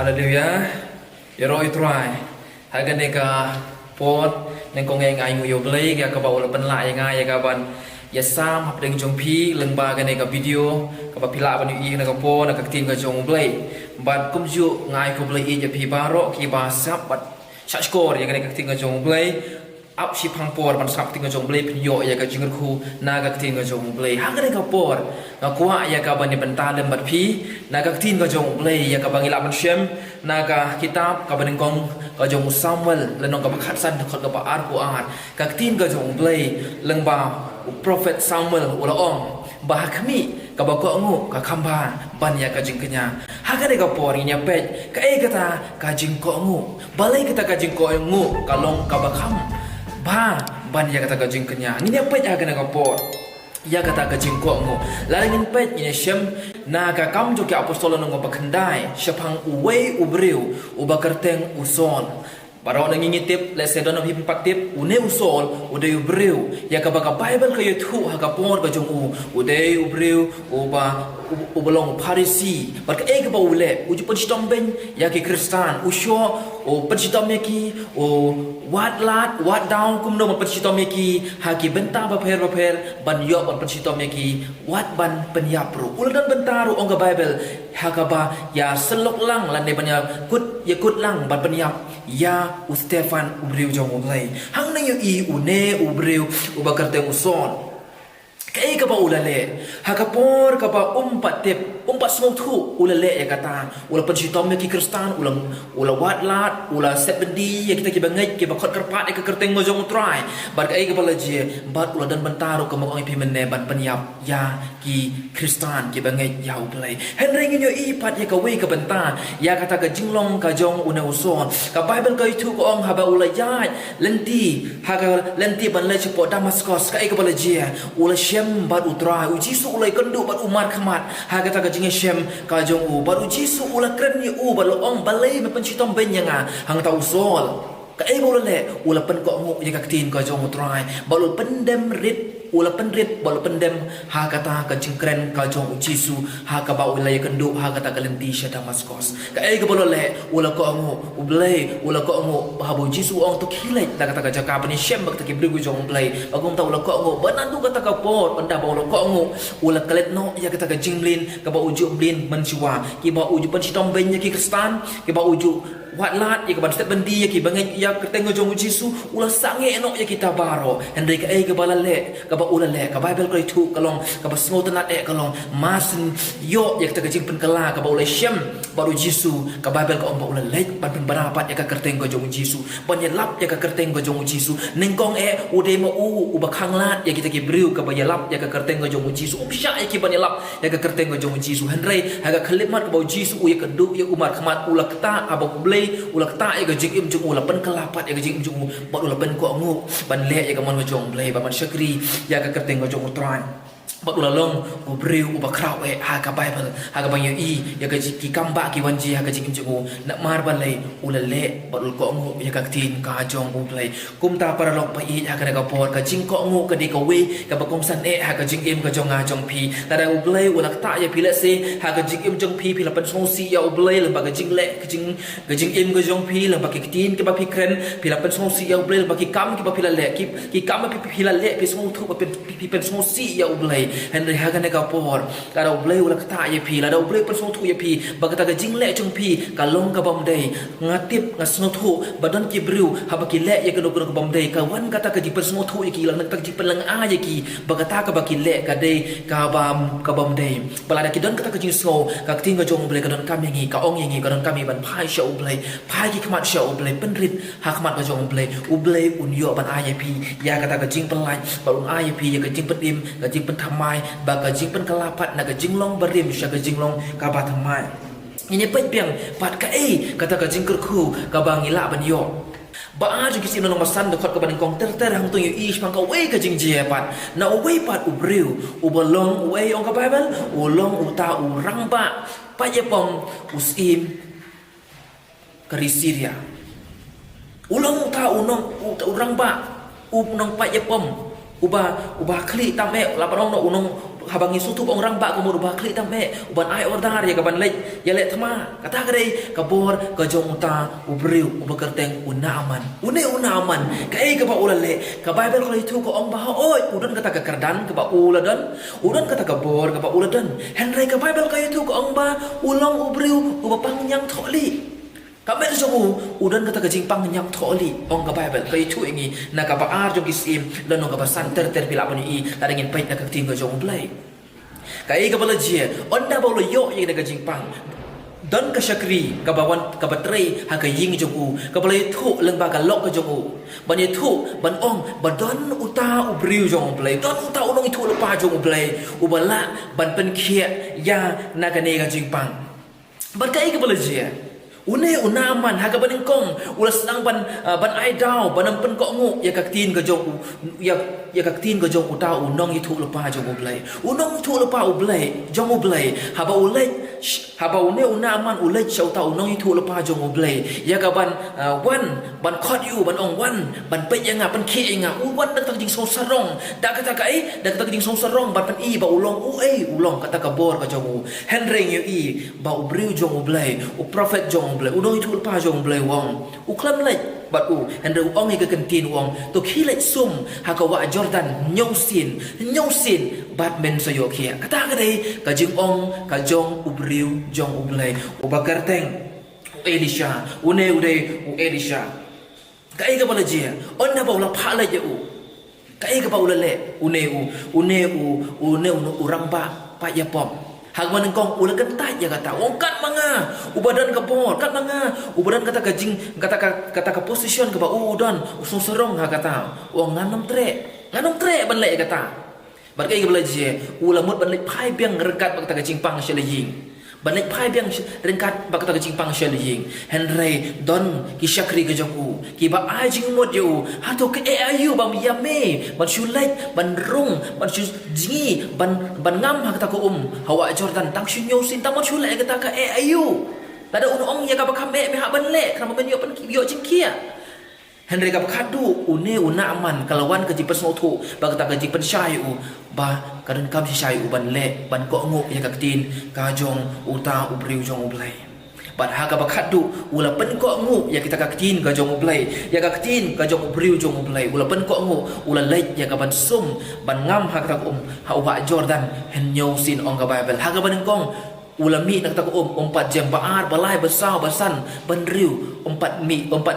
Haleluya. Yoro itrai. Hagan neka pot nengkong yang ayu yo blay ya ka bawa penla yang ay ka ban ya sam hap deng jong pi lengba gan neka video ka ba pila ban i neka po neka tin ka jong blay ban kum ju ngai ko blay i ja pi baro ki ba sap bat chach skor ya gan neka tin ka jong blay ap si pang por ban sap tin ka jong blay pin yo ya ka jing khu na ka tin ka jong blay hagan neka por na kuwa ya ka ban ni benta lem bat pi na ka tin ka jong blay ya ka bangila ban shem naga kitab ka banengkong ka jong Samuel lenong ka bakhatsan khot ka ar ku ar ka tin ka jong blay lengba prophet Samuel ula ong bahakmi ka ba ko ngu ka khamba ban ya ka jing kenya ha ka de ka por nya pet ka e kata ka jing ko ngu balai kata ka jing ko ngu ka long ka ba kham ba ban ya kata ka jing kenya ni nya pet ha ka na ka por ya kata ka jing ko ngu la ngin pet ni shem na ka kam jo ki apostol no ba khandai shapang uwei ubreu ubakarteng usol Para orang ngitip, let's say dono hip tip, une usol, ude ubreu, ya ka baka Bible ka yuthu ha ka por ka jong ude ubreu, ubalong Parisi, barka eg ba ule, uju pensitom ben, ya ki Kristan, usyo, pensitom ki, wat lat, wat down kum no pensitom ki, ha ki benta ba per, ban yo ban pensitom ki, wat ban penyapru. Ulan bentaru ong ka Bible, ha ka ba ya selok lang lan ne banya kut ya kut lang ban penyap. Ya Stefan ubreu jong ulai hang na yu I une ubreu ubakarte uson kai ka ba ulale ha ka por ka ba umpat semua tu ulale ya kata ula pensitom ki Kristan ula watlat ula setbendi ya kita ki bangai ki bakot kerpat ka kerteng mo jong try bar kai ka ba laje bat ula dan bentaru ka mo pi menne ban penyap ya ki Kristan ki bangai ya ulai henry ngi yo I pat ya ka we ka benta ya kata ka jinglong ka jong una uson ka Bible ka itu ko ong ha ba ula ya lenti ha ka lenti ban le chepo Damascus kai ka ba laje ula bat utra ujisu ulai kendu bat umar khamat ha kata ka jinge shem ka jong bat ujisu ula kren ni bat ong balai me pensitom ben yanga hang tau sol ka e boleh ula pen ko ngu ya ka tin ka jong utrai balu pendem rit ula penrit balu pendem ha kata ka jingkren ka jong ujisu ha ka ba ulai kendu ha kata ka lenti sha Damascus ka e boleh ula ko ngu ublai ula ko ngu ha bo jisu ong to khilai ta kata ka jaka pani shem bak ta ki brigu jong blai bagum ta ula ko ngu banandu kata ka pot benda ba ula ko ngu ula kalet no ya kata ka jinglin ka ba uju blin mensiwa ki ba uju pensitom ben ya ki Kristan ki ba uju watlat ya kaban step bendi ya ki bangai ya ketenggo jong Jisu ula sange enok ya kita baro hendai ka ai ka balale ka ba ulale ka Bible ko itu kalong ka ba smot nat kalong masen yo ya kita kajing penkala ka ba ulai shem baru Jisu ka Bible ka om ba ulale ban berapat ya ka ketenggo jong Jisu ban ya lap ya ka ketenggo jong Jisu nengkong ude ma u ba khanglat ya kita ki briu ka ba ya lap ya ka ketenggo jong Jisu sya ya ki ban ya lap ya ka ketenggo jong Jisu hendai ha ka khalimat ka ba Jisu ya kedu ya umar khamat ula kata aba blai ula kata ya gajing im jung ula pen kelapat ya gajing im jung bat ula pen ko ngu ban le ya kamon jong blai ba man syakri ya ka kerteng jong utran bat ula long ubreu uba kraw ha ka Bible ha ka bang I ya gajing ki kamba ki wanji ha gajing im jung nak mar ban le ula le bat ul ko ngu ya ka tin ka jong blai kum ta para lok pa I ha ka ka por ka jing ko ngu ka di ka we ka ba kom san ha ka jing im ka jong a jong pi ta da ublai ula kata ya pi le se ha ka jing im jong pi la pen song si ya ublai le ba ka jing le ka jing im ka jong pi la ba ki tin ke ba pi kren pi la pen song si ya ublai ba ki kam ki ba pi la le ki kam pi la le pi song thu ba pen song si ya ublai henry ha ka ne ka por ka da ublai ula kata ya pi la da ublai pen song thu ya pi ba ka ta ka jing le jong pi ka long ka bam dei ngatip ngasno thu ba don ki briu ha ba ki le ya ka no ka bam dei ka wan kata ka ji pen song thu ya ki lang tak ji pen lang a ya ki ba ka ta ka ba ki le ka dei ka bam dei bala da ki don kata ka jing so ka ting ka jong ublai ka don kam yangi ka ong yangi ka don kami ban pai sha ublai pai ki khamat sha ublai penrit ha khamat ka jong ublai unyo ban ayp ya kata ka jing pelai balun ayp ya ka jing pedim ka jing pentamai ba ka jing pen kelapat na ka jing long berim sha ka jing long ka ba thamai ini pet piang pat ka kata ka jing kerku ka bangila ban yo ba ju kisi no masan de khot ka ban kong ter hang tu yu ish pang ka we ka jing je pat na we pat ubreu ubalong we ong ka Bible ulong uta urang ba pa ye pom usim kari Syria ulong uta unong urang ba unong pa ye pom uba khli tame la parong no unong habangi sutu orang bak ko ba klik tam uban ai ordar ya kaban lek ya lek thma kata kadai kabor ka jong uta ubriu ubakerteng unaman unaman ka ka ba ulale ka bible ko itu ko ong ba oi udan kata ka kardan ka ba uladan udan kata ka bor ka ba uladan henry ka bible ka itu ko ong ba ulong ubriu ubapang nyang tholi kamen jogu udan kata ka jingpang nyang tholi ong ka bible ka itu ingi na ka ba ar jong isim lan ong ka ba santer terpila bani i la dengin pait na ka ting ka jong blai kai ka bala je onda ba lo yo ye ka jingpang dan ka syakri ka bawan ka batrei ha ka ying jogu ka bala thu leng ba ka lok ka jogu ban ye thu ban ong ba don uta ubriu jong blai don uta unong itu lepa jong blai ubala ban pen khia ya na ka ne ka jingpang ban kai ka bala je unaman haga baning kong ulas nang ban ai dau banam pen ko ngu ya kaktin ka jong ya kaktin ka jong uta unong itu lepa jong ublai unong tu lepa ublai jong ublai haba ulai haba unaman ulai chauta unong itu lepa jong ublai ya ka ban ban khot yu ban ong wan ban pe ya nga ban khi nga wan dak tak jing so sarong dak kata kai dak tak jing so sarong ban pen i ba ulong ulong kata ka bor ka jong henreng yu i ba ubriu jong ublai u prophet jong blai udong itu lepa jong blai wong uklam lek bat hendra ong ke kentin wong to khilek sum hakawa Jordan nyausin bat men sayo khia kata kadai ka jing ong ka jong ubriu jong ublai ubakarteng Elisha Elisha kai ka bala je onna ba ula phala je kai ka ba ula le urang ba pa ya pom hagman engkong ula kentai ya kata wong kat manga ubadan ka bor kat manga ubadan kata ka jing kata ka position ka ba udan usung serong ha kata wong nganom tre ban le kata bar kai ka bala je ula mut ban le phai biang rengkat ba kata ka jingpang shele ying ban le phai biang rengkat ba kata ka jingpang shele ying henry don ki syakri ka joku ki ba ai jing mot yo ha to ke ayu bam yame ban shulait ban rung ban shu jingi ban ngam ha kata ko hawa Jordan tang shu nyo sin tang mot shulait kata ka ayu tada ong ya ka ba kham me ha ban le kenapa ban yo pan yo jing kia henry ka khadu unaman kalawan ka jipen sotu ba kata ka jipen shayu ba kadang kam si shayu ban le ban ko nguk ya ka tin ka jong uta ubriu jong ublai ban ha ka ba khadu ula pen ko nguk ya kita ka tin ka jong ublai ya ka tin ka jong ubriu jong ublai ula pen ko nguk ula leit ya ka ban sum ban ngam ha ka hawa Jordan hen nyo sin ong ka bible ha ka ban kong ulami nak tak 4 jam baar balai besar basan benriu 4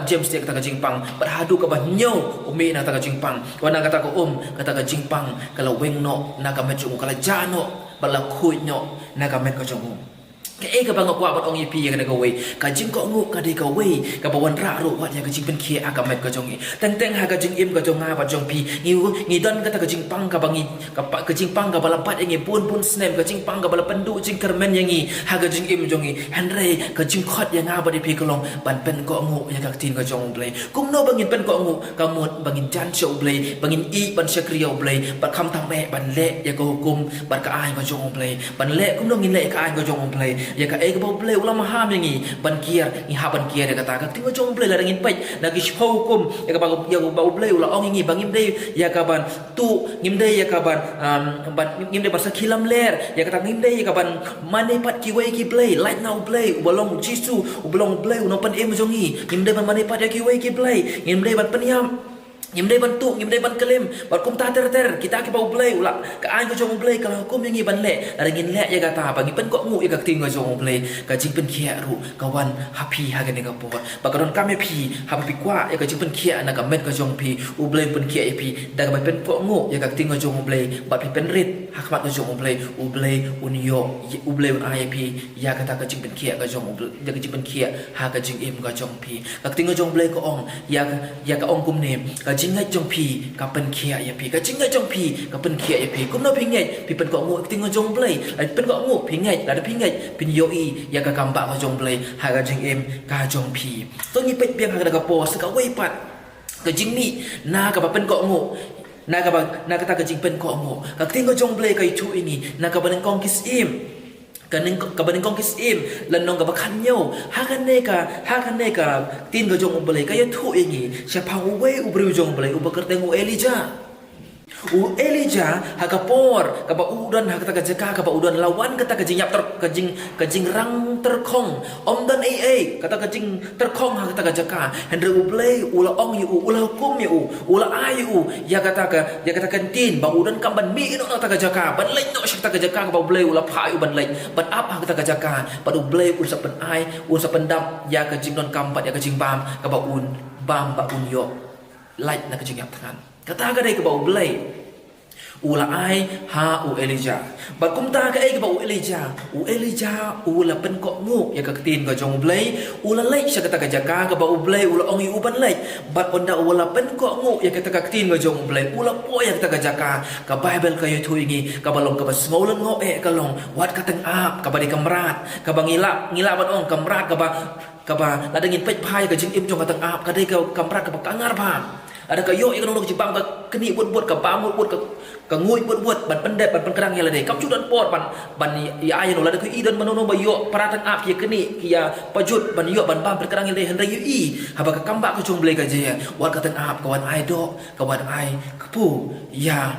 jam setiap kata jingpang berhadu ke banyo umi nak tak jingpang wana kata ko kata ka jingpang kalau weng no nak ka meju kalau jano bala khuit no nak ka met ka jong ke ka bang ko bat ong ipi ka ka we ka jing ko ngu ka de ka we ka bawan ra ro wat ya ka jing pen khie ka met ka jong teng ha ka jing im ka jong nga ba jong pi ngi don kata ka jing pang ka bangi ka jing pang ka bala pat ngi pun snem ka jing pang ka bala pendu jing kermen yang ngi ha ka jing im jong henry ka jing khot ya nga ba de pi ka long ban pen ko ngu ya ka tin ka jong blai kum no bangin pen ko ngu ka mot bangin jan show blai bangin i ban syakriya blai bat kham tang me ban le ya ka hukum ban ka ai ka jong blai ban le kum no ngin le ka ai ka jong blai ya ka ka bau play ulama ham yang ni ban kier ni ha ban kier kata ka tingo jong play la dangin pai nagi shpau kum ya ka bau play ula ong ngi bangim dei ya ka ban tu ngim dei ya ka ban ngim dei basa khilam ler ya kata ngim dei ya ka ban mane pat ki wei ki play light now play ubalong jisu ubalong play no pan em jongi ngim dei ban mane pat ya ki wei ki play ngim dei ban peniam ngim dei ban tu ngim dei ban kelim bar kum ta ter kita ki bau play ula ka ai ko jong play kalau kum yang ngi ban le la ngin le ya kata bagi pen ko ngu ya ka ting ko jong play ka jing pen khia ru kawan happy ha ga ne ka po ba ka don kam pi ha pi kwa ya ka jing pen khia na ka met ka jong pi u play pen khia pi da ka pen ko ngu ya ka ting ko jong play ba pi pen rit ha ka ka jong play u play un yo u play un ai pi ya kata ka jing pen khia ka jong ya ka jing pen khia ha ka jing im ka jong pi ka ting ko jong play ko ong ya ka ong kum ne ka jing ngai jong pi ka pen khia ya pi ka jing ngai jong pi ka pen khia ya pi kum no pi ngai pi pen ko ngu ting ko jong play la pen ko ngu pi ngai la pi ngai pin yo i ya ka kamba ka jong play ha ka jing im ka jong pi to ni pet biang ha ka po sa ka wei pat ka jing ni na ka pen ko ngu na ka ta ka jing pen ko ngu ka ting ko jong play ka i thu ini na ka ban kong kis im kaning kabaning kong kisim lanong ka bakhan nyo hakan ne ka tin ka jong ublay kaya thu ingi siya pa uwe ubriu jong ublay ubakar tengu Elijah Elijah hakapor kapa udan hakata kajaka kapa udan lawan kata kajing yap ter kajing rang terkong dan kata kajing terkong hakata kajaka hendre ublay ula ong yu ula hukum yu ula ayu ya kata kantin ba udan kamban mi ino kata kajaka ban lay no kata kajaka kapa ublay ula phayu ban lay ban apa kata kajaka ban ublay ul sapen ai ul sapen dap ya kajing non kampat ya kajing bam kapa un bam ba un yo lay na kajing yap tangan kata kadai kapa ublay ula ai ha Elijah bat kum ta ka ai ka Elijah ula pen ko ngu ya ka tin ka jong blai ula lai sya kata ka jaka ka ba blai ula ong yu ban lai bat onda ula pen ko ngu ya kata ka tin ka jong blai ula po ya kata ka jaka ka Bible ka yu ngi ka balong ka ba smolen ngo ka long wat ka teng ap ka ba di kamrat ka ba ngila ban ong kamrat ka ba la dengin pej phai ka jing im jong ka teng ap ka dei ka kamrat ka ba kangar ba ada kayo ikan orang Jepang ka keni buat ka pamut buat ka ngui buat ban pendet ban penkerang ya lade kam cudan pot ban ya ayo la da ku idan manono bayo paratan ap ya keni ya pajut ban yo ban bam perkerang ya lade hendak yu haba ka kamba ka jong blai ka je wat ka teng ap kawan ai do kawan ai kepu ya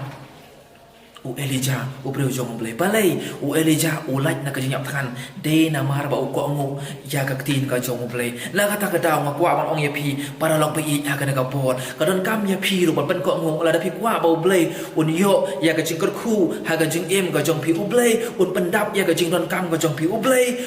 Elijah ubreu jong blai balai Elijah ulat na kajing tan de na mar ba ko ngo ya ka tin ka jong blai la kata ka daw ma kwa ban ong ya pi para long pe ya ka ka pot ka don kam ya pi ru ban ko ngo la da pi kwa ba blai un yo ya ka jing ku ha ka jing em ka jong pi blai un pendap ya ka jing don kam ka jong pi blai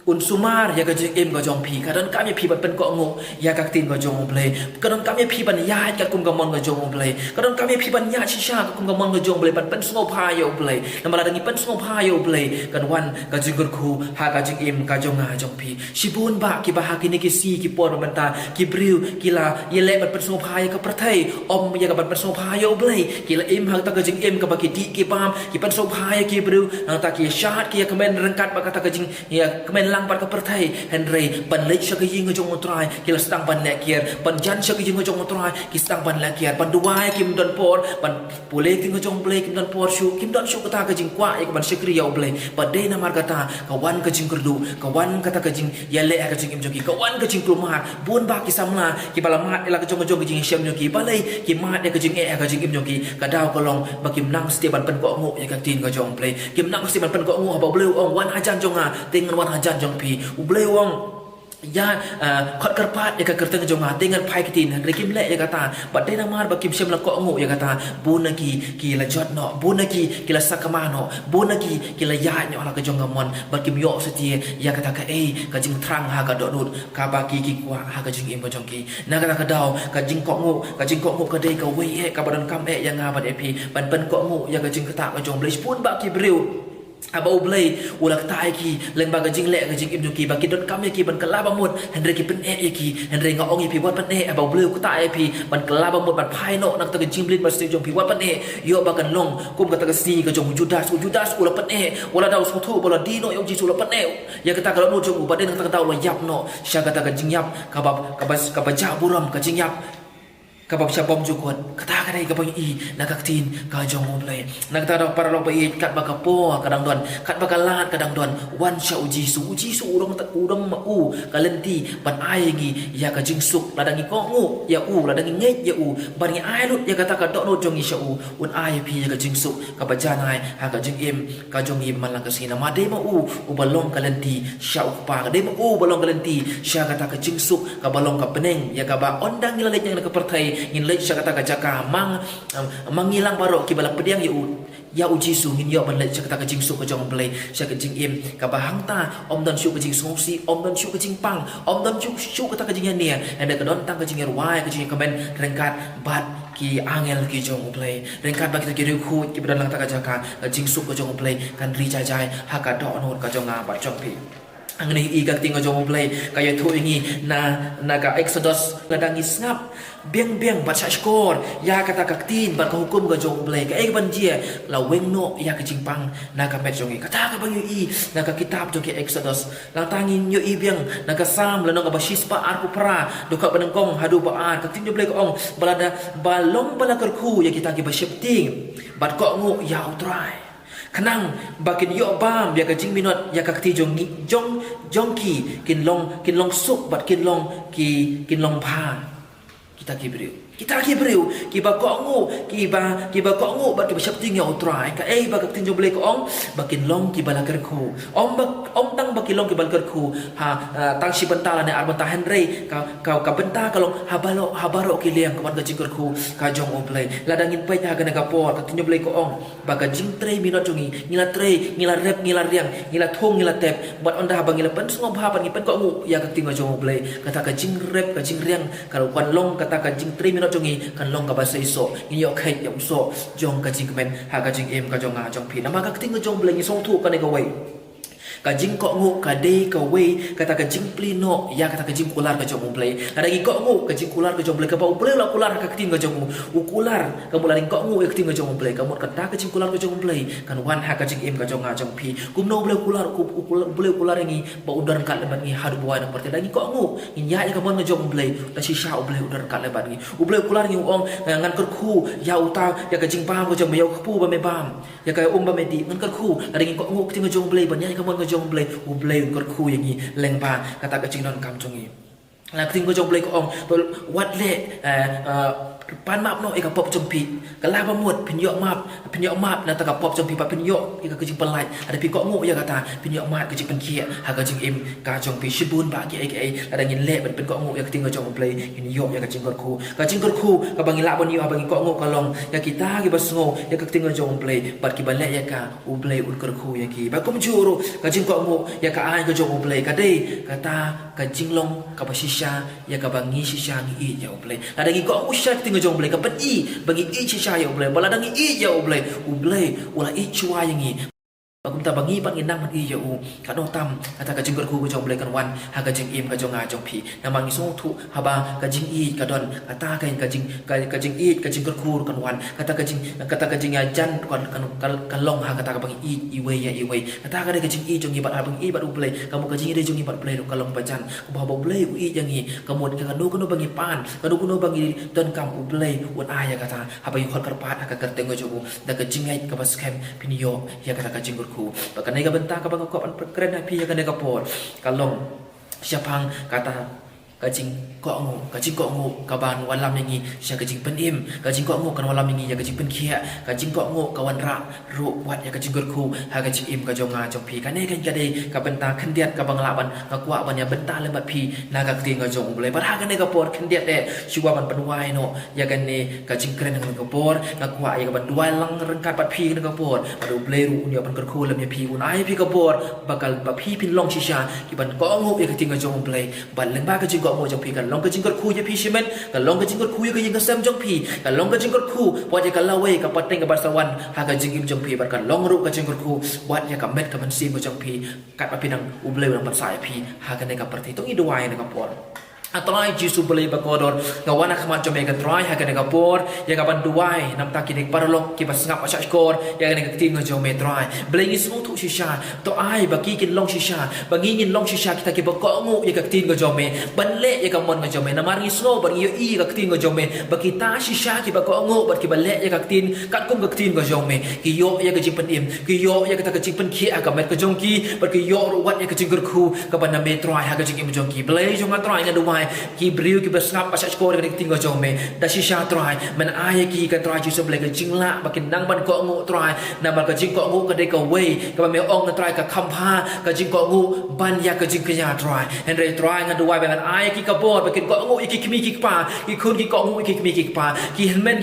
un sumar ya ka jing em ka jong pi ka don kam ya pi ban pen ko ngo ya ka tin ka jong blai ka don kam ya pi ban ya ka kum ka mon ka jong blai ka don kam ya pi ban ya chi sha ka kum ka mon ka jong blai ban pen sngo pha yo blai na mala dangi pen sngo pha yo blai kan wan ka jing ku ha ka jing em ka jong nga jong pi sibun ba ki ba ha ki ni ki si ki por ban ta ki briu ki la ye le ban pen sngo pha ya ka prathai om ya ka ban pen sngo pha yo blai ki la em ha ta ka jing em ka ba ki ti ki pam ki pen sngo pha ya ki briu na ta ki shat ki ya kemen rengkat ba ka ta ka jing ya kemen lang par ka perthai henry ban lech ka ying jong utrai kila stang ban lekier ban jan ka ying jong utrai ki stang ban lekier ban duai kim don por ban pule kim jong blai kim don por shu kim don shu kata ka jing kwa ya ban shikri ya blai ba de na mar kata ka wan ka jing kerdu ka wan kata ka jing ya le ka jing im joki ka wan ka jing klumar bun ba ki samla ki balamat ila ka jong jong jing shem joki balai ki mat ya ka jing ka jing im joki ka daw ko long ba kim nang stia ban pen ko ngo ya ka tin ka jong blai kim nang stia ban pen ko ngo ba blai ong wan ajan jong ha tengan wan ajan jong pi ublay wong ya khot karpat ya ka kerteng jong ha tengan phai kitin rekim le ya kata bat de namar ba kim shem la ko ngo ya kata bunaki ki la jot no bunaki ki la sakamano bunaki ki la ya ni ala ka jong gamon ba kim yo setie ya kata ka ka jing trang ha ka dot ka ba ki kwa ha ka jing im ba jong ki na kata ka daw ka jing ko ngo ka de ka we ka badan kam ya nga ba de pi ban pen ko ngo ya ka jing kata ka jong blai pun ba ki breu abau blai ulak tai ki leng baga jing le ka jing im ki ba ki don kam ki ban kala ba mut henry ki pen ki henry nga ong pi wat pen abau blai ku tai pi ban kala ba mut ban phai no nak ta jing blin ba sti jong pi wat pen yo ba kan long kum ka ta ka si ka jong judas ula pen wala daw su thu bola dino yo ji su la pen ya ka ta ka no jong ba de nak ta daw la yap no sha ka ta ka jing yap ka ba ja buram ka jing yap kabab siya bom jukot kata kadai kabang nakak tin ka jong blai nak ta para lo bai kat baka po kadang don kat baka lat kadang don wan sya uji su urang tak urang ma u kalenti ban ai gi ya ka jing suk ladangi ko ngu ya u ladangi nget ya u bani ai lut ya kata ka dok no jong sya u un ai pi ya ka jing suk ka ba janai ha ka jing im ka jong im malang ka sina ma de ma u balong kalenti sya u pa de ma u balong kalenti sya kata ka jing suk ka balong ka peneng ya ka ba ondang ngila lek yang ka pertai ngin lek sya kata ka jaka mangilang baro ki bala pediang ya uji su ngin yo ban lek sya kata ka jing suk ka jong blai sya ka jing im ka ba hang ta om don syu ka jing songsi om don syu ka jing pang om don syu kata ka jing nia ende ka don tang ka jing wai ka jing kamen rengkat bat ki angel ki jong blai rengkat ba kita ki khu ki badan lang ta ka jaka jing suk ka jong blai kan ri jai jai ha ka do no ka jong ba jong pi angni igak tingo jong blai kaya thu ingi na ka exodus ladang isngap biang bat skor ya kata kaktin bat hukum ka jong blai ka ban dia la weng no ya ka jingpang na ka met jongi kata ka bang yu na ka kitab jong ki exodus lang tangin yu biang na ka sam la no ka bashispa ar ku pra do ka banengkong hadu ba ar kaktin blai ka ong balada balong bala kerku ya kita ki basyepting bat ko ngo ya utrai kanang bakin yo bam ya ka jing minot ya ka ti jong ki kin long suk bat kin long pha kita ki beriu Kita kibriu, kiba kongu, kiba kongu, bak kiba syapting ya utrai, ka bak tinjo boleh kong, bakin long kiba lakerku, om tang bakin long kiba lakerku, tang si bentala ne arban tahan rei, ka benta kalong habaro kiliang kawan gajing kerku, ka jong oblay, ladangin pai ha kana kapor, ka tinjo boleh kong, bak gajing trei minot jongi, ngila trei, ngila rep, ngila riang, ngila thong, ngila tep, buat onda habang ngila pen semua bahapan ngipen kongu, ya ka tinjo jong oblay, kata gajing rep, gajing riang, kalau kwan long kata gajing trei jongi kan long ka basa iso inyo kait yam so jong ka jing men ha ka jing ka jong jong phi na ma ka ting jong bleng song thu ka ne ka wei ka jing ko ngu ka de ka wei kata ka jing plino ya kata ka jing kular ka jong blei ada gi ko ngu ka jing kular ka jong blei ka ba blei la kular ka ting ka jong kular ka mularing ko ngu ka ting ka jong blei ka mot ka ta ka jing kular ka jong blei kan wan ha ka jing ka jong phi kum no blei kular ku blei kular ngi ba udar ka lebat ngi hadu buai na perte da gi ko ngu nya ya ka mon ka jong blei ta si sha blei udar ka lebat ngi blei kular ngi ong ngan ka khu ya uta ya ka jing pam ka jong ya khu ba me bam ya ka ba me di ngan ka khu ada gi ko ngu ting ka jong blei ba nya ka mon ka jong blei blei kor khu yang ni leng ba kata ka jing non kam jong ni la ting ko jong blei ko ong to wat le pan map no eka pop jompi kala ba mut pinyok map na ta ka pop jompi pa pinyok eka kejing pelai ada pi kok ngu ya kata pinyok map kejing penkia ha kejing im ka jompi shibun ba ki ada ngin le ben kok ngu ya keting jong play ini yok ya kejing kor khu ka bangi la bon yo bangi kok ngu kalong ya kita ki basngo ya keting jong play bat ki balek ya ka u play ul kor khu ya ki ba kom juru kejing kok ngu ya ka ai ka jong play ka dei kata kejing long ka basisha ya ka bangi shisha ni ya u play ada gi kok ngu sha keting jong blei ka pen bagi shisha ya blei bala dangi ya blei ula chua yang ni bagum ta bangi pan nginang man ya ka no tam kata ka jing ku jong blei kan wan ha ka jing im ka jong jong phi na mangi song thu haba ka jing ka don kata ka jing ka jing ku kan wan kata ka jing ya jan kan long ha kata ka bangi i we kata ka de ka jing jong bat ha bangi bat u blei kamu ka jing de jong bat blei ka long pajan ku ba blei u yang ni kamu ka no bangi pan ka no bangi don kam u blei un aya kata haba yu khot karpat ka tenggo jogu da ka jing ai ka bas kem pinyo ya kata ka jing ku bahkan nega bentang ka bang ko keren api ya kan nega por kalong siapang kata kajing kok ngu kaban walam yang ni sia kajing penim kajing kok ngu kan walam yang ni ya kajing penkia kajing kok ngu kawan ra ru wat ya kajing gerku ha kajing im ka jonga jong pi kan kan jade ka benta kendiat ka banglaban ka kwa ban ya benta lebat pi naga ting ka jong boleh bar ha kan ka por kendiat de siwa ban penwai no ya kan ni kajing keren kan ka por ka kwa ya ka ban duai lang rengkat pat pi kan ka por adu boleh ru ni ban gerku lem ya pi unai pi ka por bakal ba pi pin long shisha ki ban kok ngu ya ka ting ka jong boleh ban leng ba kajing mo jong pi kan long ka jingkot khu ye pi shimen kan long ka jingkot khu ye ka jing ka sam jong pi kan long ka jingkot khu buat ye ka lawe ka pateng ka barsawan ha ka jing im jong pi bar kan long ru ka jingkot khu buat ye ka met ka man sim ka jong pi kat pa pinang uble nang parsai pi ha ka ne ka parti tong i duai ne ka por atrai jisu boleh bakodor ngawana khamat jome ka trai ha ka por ya ka ban duai nam ta kinik parlok ki bas ngap acha skor ya ka ne ka ting jome trai blengi smu thu shisha to ai baki kin long shisha bangi ngin long shisha kita ki bako ngu ya ka ting jome ban le ya ka mon jome namari sno ban yo i ka ting jome baki ta shisha ki bako ngu bat ki ban le ya ka tin kat kum ka ting jome ki yo ya ka jing penim ki yo ya ka ta ka jing pen ki ka met ka jong ki bat ki yo ru wat ya ka jing gerku ka ban na me trai ha ka jing im jong ki ble jong trai nga duai ki briu ki besngap pasal skor kan tinggal jome da shisha try men ai ki ka try jisu blek jingla bakin nang ban ko ngu try na ba ka jing ko ngu ka de ka wei ka me ong na try ka khampa ka jing ko ngu ban ya ka jing ka ya try and re try ngan duai ban ai ki ka bor bakin ko ngu ki kimi ki pa ki khun ki ko ngu ki kimi ki pa ki helmen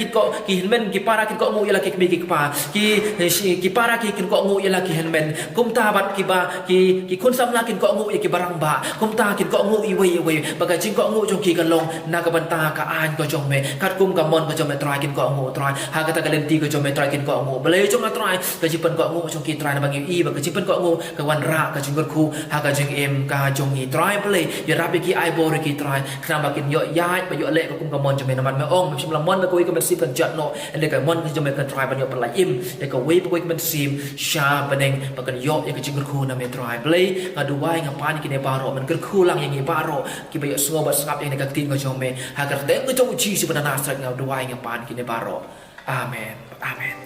ki para ki ko ngu ya la ki kimi ki pa ki para ki ko ngu ya la ki helmen kum ta bat ki ba ki khun sam la ki ko ngu ya ki barang ba kum ta ki ko ngu i wei ba ka jing ko ngu jong ki kan long na ka banta ka an ko jong me kat kum ka mon ko jong me try kin ko ngu try ha ka ta ka lenti ko jong me try kin ko ngu bele jong try ka jipen ko ngu jong ki try na bangi i ba ka jipen ko ngu ka wan ra ka jing ku ha ka jing em ka jong i try bele ya rabi ki ai bor ki try kna ba kin yo yai ba yo le ko kum ka mon jong me na man me ong sim la mon ba ko i ka men sipan jat no ende ka mon ka jong me ka try ban yo pelai im ya ka we ba ko i ka men sim sha baneng ba kan yo ya ka jing ku na me try bele ka duai nga pan ki ne baro man ku lang yang i baro ki ba yo so ba ngap yang negatif ko jome hagar deng ko jong chi sebenarnya nasrak ngau duai ngapan kini baro amen amen